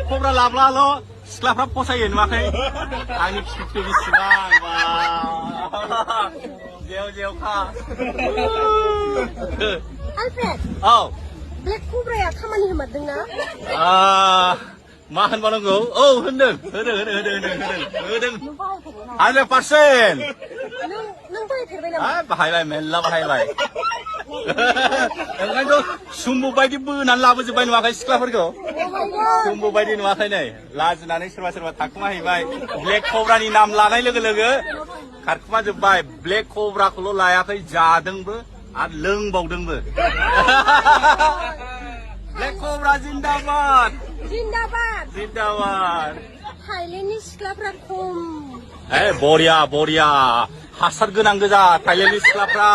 खबरा लाब्लाल' सिख्लाफ्रा फसायो नुवाखै आंनि फिथिख्रि बिसिबां बा जेव जेवखा Alfred, औ Black Cobra-या खामानि होमारदोंना? मा होनबावनांगौ औ होदों 100% नों बाहायफेरबाय नामा? बाहायबाय मेरला बाहायबाय ओंखायनोथ' सुम्बु बायदि बोनानै लाबोजोब्बाय नुवाखै सिख्लाफोरखौ सुम्बु बायदि नुवाखै नै लाजिनानै सोरबा सोरबा थाखुमाहैबाय ब्लेक कब्रानि नाम लानाय लोगो लोगो खारखुमा जोब्बाय ब्लेक कब्राखौल' लायाखै जादोंबो आरो लोंबावदोंबो ब्लेक कब्रा जिन्दाबाद जिन्दाबाद जिन्दाबाद थाइलेण्डनि सिख्लाफ्रा खम बरिया हासार गोनां गोजा थाइलेण्डनि सिख्लाफ्रा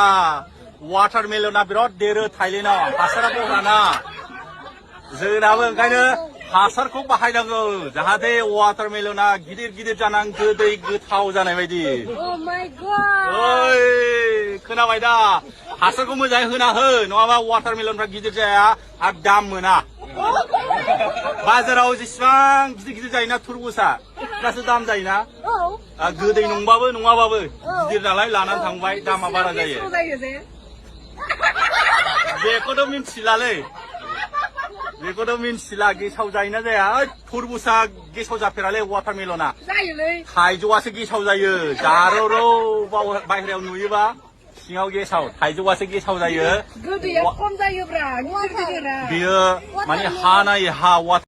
वाटारमेलना बिराद देरो थाइलेण्डआव हासारा बहाना जोंनाबो ओंखायनो हासारखौ बाहायनांगौ जाहाथे वाटारमेलना गिदिर गिदिर जानानै गोदै गोथाव जानाय बायदि Oh my god ओइ खोनाबाय दा हासारखौ मोजाङै होना हो नङाबा वाटारमेलनफ्रा गिदिर जाया आरो दाम मोना बाजाराव जेसेबां गिदिर गिदिर जायोना तुरबुजआ बिरादसो दाम जायोना गोदै नंबाबो नङाबाबो गिदिर नालाय लानानै थांबाय दामा बारा जायो बेखौथ' मिन्थिलालै बेखौथ' मिन्थिला गेसाव जायोना जाया तुरबुजआ गेसाव जाफेरालै वाटारमेलना थाइजौआसो गेसाव जायो जारौ बाहेरायाव नुयोबा सिङाव गेसाव थाइजौआसो गेसाव जायो गोदैया खम जायोब्रा बियो माने हा नायै हा